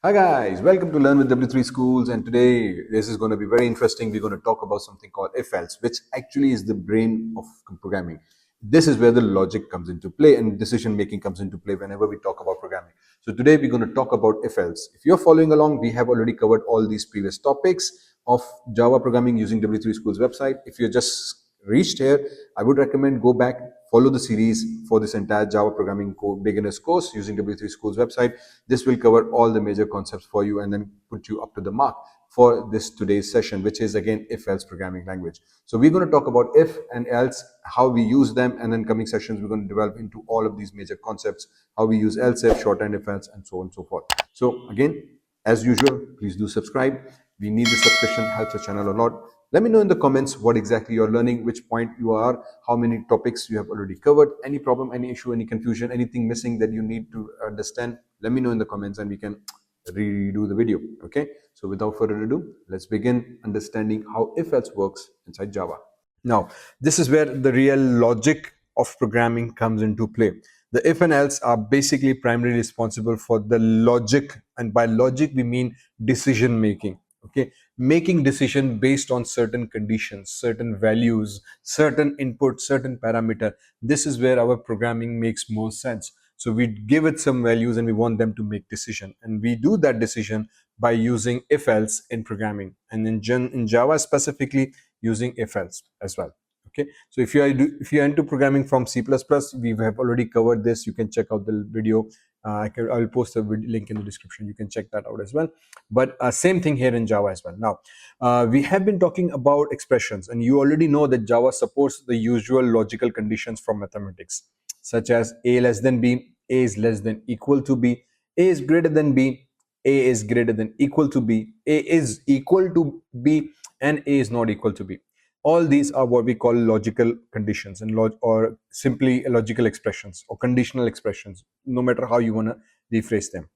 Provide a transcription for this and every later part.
Hi guys, welcome to Learn with W3Schools, and today this is going to be very interesting. We're going to talk about something called if-else, which actually is the brain of programming. This is where the logic comes into play and decision making comes into play whenever we talk about programming. So today we're going to talk about if-else. If you're following along, we have already covered all these previous topics of Java programming using W3Schools website. If you just reached here, I would recommend go back, follow the series for this entire Java programming beginners course using W3Schools website. This will cover all the major concepts for you and then put you up to the mark for this today's session, which is again if-else programming language. So we're going to talk about if and else, how we use them, and then coming sessions we're going to develop into all of these major concepts, how we use else if, shorthand if else, and so on and so forth. So again, as usual, please do subscribe. We need the subscription, helps the channel a lot. Let me know in the comments what exactly you're learning, which point you are, how many topics you have already covered, any problem, any issue, any confusion, anything missing that you need to understand. Let me know in the comments and we can redo the video. Okay, so without further ado, let's begin understanding how if-else works inside Java. Now, this is where the real logic of programming comes into play. The if and else are basically primarily responsible for the logic, and by logic we mean decision making. Okay, making decision based on certain conditions, certain values, certain input, certain parameter. This is where our programming makes more sense. So we give it some values and we want them to make decision, and we do that decision by using if else in programming, and in Java specifically using if else as well. Okay, so if you are into programming from C++, we have already covered this. You can check out the video. I will post a link in the description. You can check that out as well. But same thing here in Java as well. Now, we have been talking about expressions, and you already know that Java supports the usual logical conditions from mathematics, such as a less than b, a is less than equal to b, a is greater than b, a is greater than equal to b, a is equal to b, and a is not equal to b. All these are what we call logical conditions and or simply logical expressions or conditional expressions, no matter how you want to rephrase them.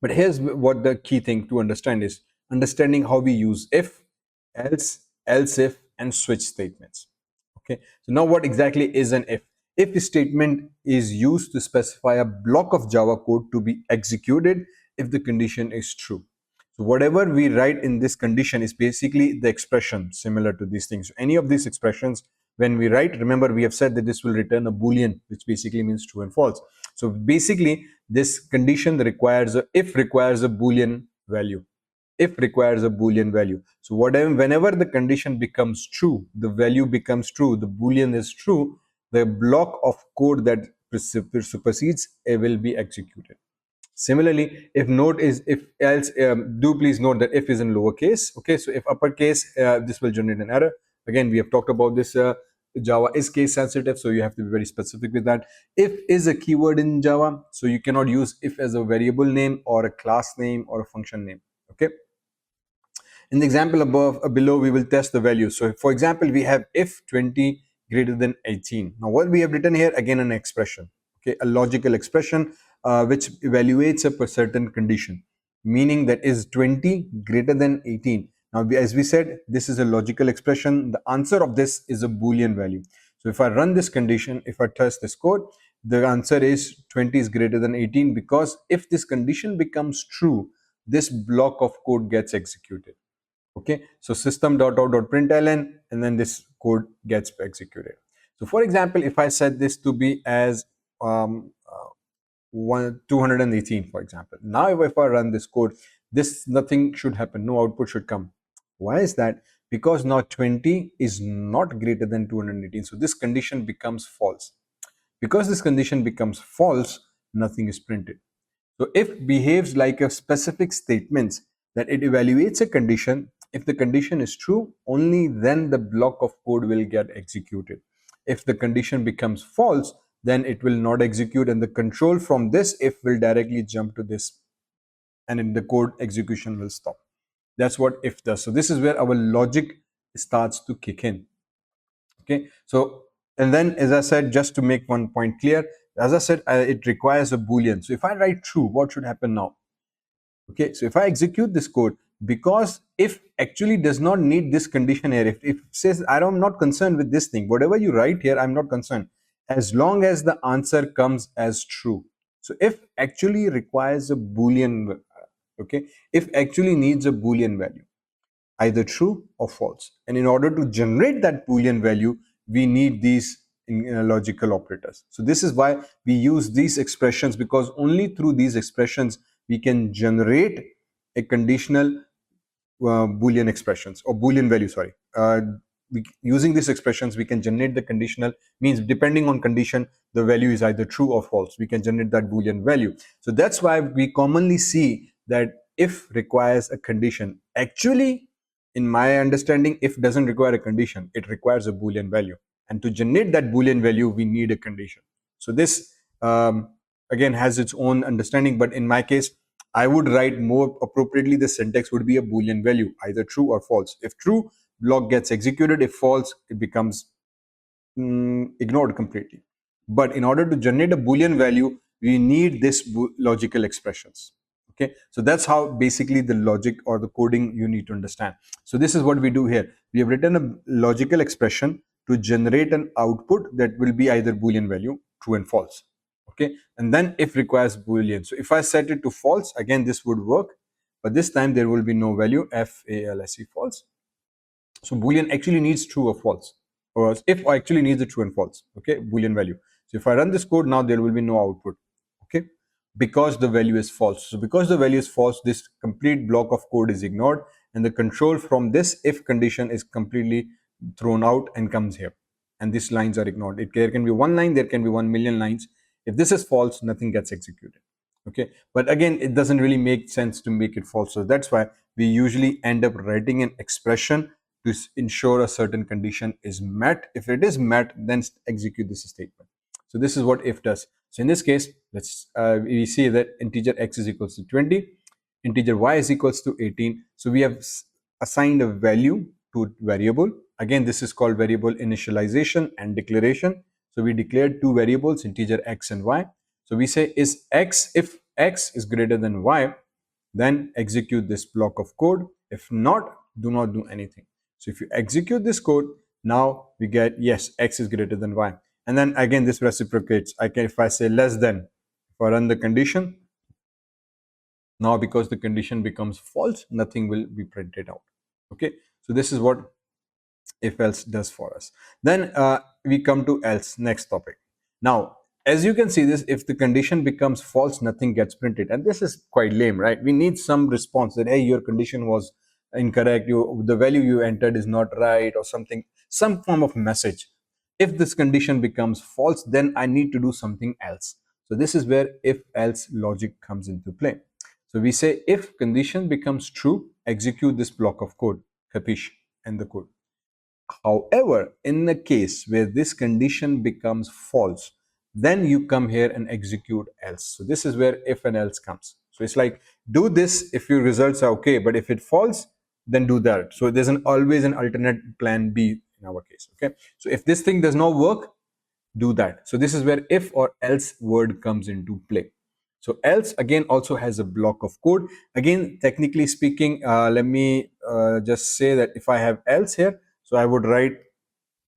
But here's what the key thing to understand is understanding how we use if, else if, and switch statements. Okay, so now what exactly is an if? If statement is used to specify a block of Java code to be executed if the condition is true. So whatever we write in this condition is basically the expression similar to these things. So any of these expressions, when we write, remember we have said that this will return a boolean, which basically means true and false. So basically this condition requires requires a boolean value. If requires a boolean value. So whenever the condition becomes true, the value becomes true, the boolean is true, the block of code that supersedes will be executed. Similarly, if if else, do please note that if is in lowercase. Okay, so if uppercase, this will generate an error. Again, we have talked about this. Java is case sensitive, so you have to be very specific with that. If is a keyword in Java, so you cannot use if as a variable name or a class name or a function name. Okay. In the example below, we will test the values. So for example, we have if 20 greater than 18. Now what we have written here, again, an expression, okay, a logical expression which evaluates a certain condition, meaning that is 20 greater than 18. Now, as we said, this is a logical expression. The answer of this is a Boolean value. So if I run this condition, if I test this code, the answer is 20 is greater than 18, because if this condition becomes true, this block of code gets executed. Okay, so system.out.println, and then this code gets executed. So for example, if I set this to be as 218, for example, now if I run this code, this nothing should happen, no output should come. Why is that? Because now 20 is not greater than 218, so this condition becomes false. Because this condition becomes false, nothing is printed. So if behaves like a specific statement, that it evaluates a condition. If the condition is true, only then the block of code will get executed. If the condition becomes false, then it will not execute, and the control from this if will directly jump to this, and in the code execution will stop. That's what if does. So this is where our logic starts to kick in. Okay, so and then, as I said, just to make one point clear, as I said, it requires a boolean. So if I write true, what should happen now? Okay, so if I execute this code, because if actually does not need this condition here, if it says I'm not concerned with this thing, whatever you write here, I'm not concerned, as long as the answer comes as true. So if actually requires a boolean Okay, if actually needs a Boolean value, either true or false. And in order to generate that Boolean value, we need these logical operators. So this is why we use these expressions, because only through these expressions we can generate a conditional Boolean expressions, or Boolean value, sorry. Using these expressions, we can generate the conditional, means depending on condition, the value is either true or false. We can generate that Boolean value. So that's why we commonly see that if requires a condition. Actually, in my understanding, if doesn't require a condition, it requires a Boolean value. And to generate that Boolean value, we need a condition. So this again has its own understanding, but in my case, I would write more appropriately, the syntax would be a Boolean value, either true or false. If true, block gets executed. If false, it becomes ignored completely. But in order to generate a Boolean value, we need this logical expressions. Okay, so that's how basically the logic or the coding you need to understand. So this is what we do here. We have written a logical expression to generate an output that will be either Boolean value, true and false. Okay, and then if requires Boolean. So if I set it to false, again this would work, but this time there will be no value, false, false. So Boolean actually needs true or false, or if actually needs a true and false. Okay, Boolean value. So if I run this code now, there will be no output. Okay, because the value is false. So because the value is false, this complete block of code is ignored, and the control from this if condition is completely thrown out and comes here. And these lines are ignored. There can be one line, there can be 1 million lines. If this is false, nothing gets executed. Okay, but again, it doesn't really make sense to make it false. So that's why we usually end up writing an expression to ensure a certain condition is met. If it is met, then execute this statement. So this is what if does. So in this case, let's we see that integer x is equals to 20, integer y is equals to 18. So we have assigned a value to variable. Again, this is called variable initialization and declaration. So we declared two variables, integer x and y. So we say is x, if x is greater than y, then execute this block of code. If not, do not do anything. So if you execute this code, now we get yes, x is greater than y. And then again, this reciprocates. If I say less than, if I run the condition, now because the condition becomes false, nothing will be printed out. Okay, so this is what if else does for us. Then we come to else, next topic. Now, as you can see this, if the condition becomes false, nothing gets printed. And this is quite lame, right? We need some response that, hey, your condition was incorrect, the value you entered is not right, or something, some form of message. If this condition becomes false, then I need to do something else. So this is where if else logic comes into play. So we say if condition becomes true, execute this block of code. Capiche? End the code. However, in the case where this condition becomes false, then you come here and execute else. So this is where if and else comes. So it's like, do this if your results are okay, but if it falls, then do that. So there's always an alternate plan B in our case. Okay. So if this thing does not work, do that. So this is where if or else word comes into play. So else again also has a block of code. Again, technically speaking, let me just say that if I have else here, so I would write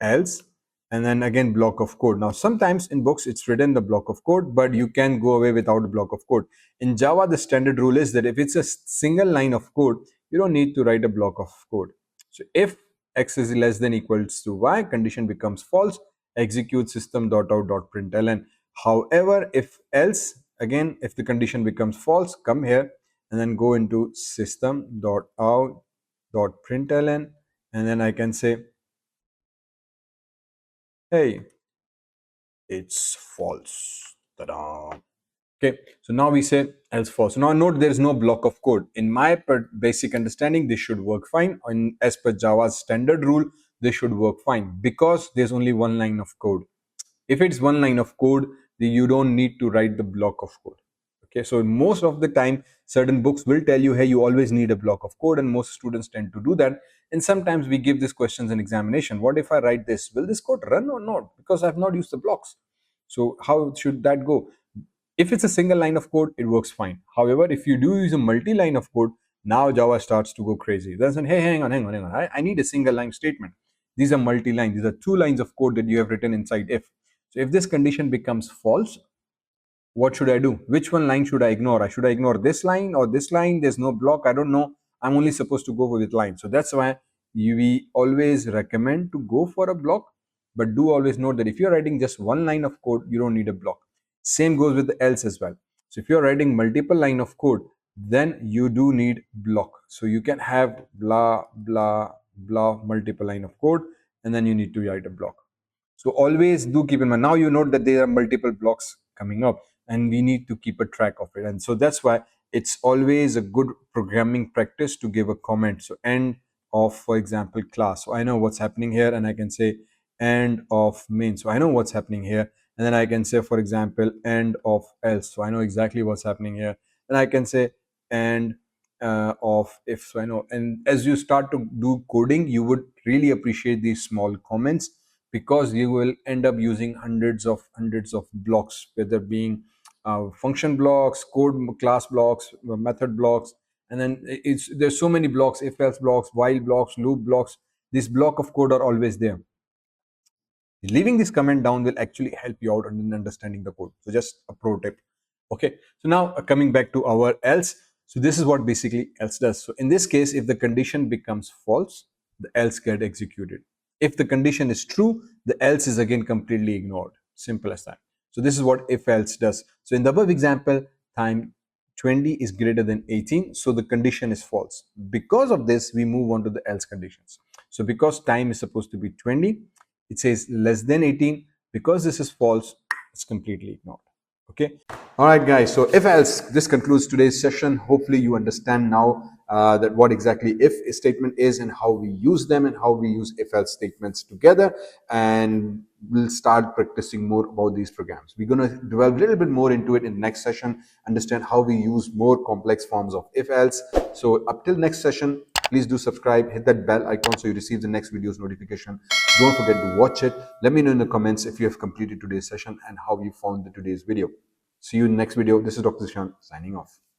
else and then again block of code. Now sometimes in books it's written the block of code, but you can go away without a block of code. In Java, the standard rule is that if it's a single line of code, you don't need to write a block of code. So if x is less than equals to y, condition becomes false, execute system.out.println. However, if else, again, if the condition becomes false, come here and then go into system.out.println, and then I can say, hey, it's false. Ta-da. Okay, so now we say else false. Now note there is no block of code. In my basic understanding, this should work fine. And as per Java's standard rule, this should work fine because there's only one line of code. If it's one line of code, then you don't need to write the block of code. Okay, so most of the time, certain books will tell you, hey, you always need a block of code, and most students tend to do that. And sometimes we give these questions in examination. What if I write this? Will this code run or not? Because I've not used the blocks. So how should that go? If it's a single line of code, it works fine. However, if you do use a multi-line of code, now Java starts to go crazy. Then say, hey, hang on. I need a single line statement. These are multi-line. These are two lines of code that you have written inside if. So if this condition becomes false, what should I do? Which one line should I ignore? Should I ignore this line or this line? There's no block. I don't know. I'm only supposed to go with line. So that's why we always recommend to go for a block. But do always note that if you're writing just one line of code, you don't need a block. Same goes with the else as well. So if you're writing multiple line of code, then you do need block. So you can have blah, blah, blah, multiple line of code, and then you need to write a block. So always do keep in mind. Now you note that there are multiple blocks coming up and we need to keep a track of it. And so that's why it's always a good programming practice to give a comment. So end of, for example, class. So I know what's happening here and I can say end of main. So I know what's happening here. And then I can say, for example, end of else. So I know exactly what's happening here. And I can say end of if. So I know. And as you start to do coding, you would really appreciate these small comments, because you will end up using hundreds of blocks, whether being function blocks, code class blocks, method blocks, and then there's so many blocks: if else blocks, while blocks, loop blocks. This block of code are always there. Leaving this comment down will actually help you out in understanding the code. So just a pro tip. Okay, so now coming back to our else. So this is what basically else does. So in this case, if the condition becomes false, the else get executed. If the condition is true, the else is again completely ignored. Simple as that. So this is what if else does. So in the above example, time 20 is greater than 18, so the condition is false. Because of this, we move on to the else conditions. So because time is supposed to be 20, it says less than 18. Because this is false, it's completely ignored. Okay. All right, guys. So if else, this concludes today's session. Hopefully you understand now that what exactly if a statement is and how we use them and how we use if else statements together. And we'll start practicing more about these programs. We're going to delve a little bit more into it in the next session, understand how we use more complex forms of if else. So up till next session, please do subscribe, hit that bell icon so you receive the next video's notification. Don't forget to watch it. Let me know in the comments if you have completed today's session and how you found today's video. See you in the next video. This is Dr. Zeeshan signing off.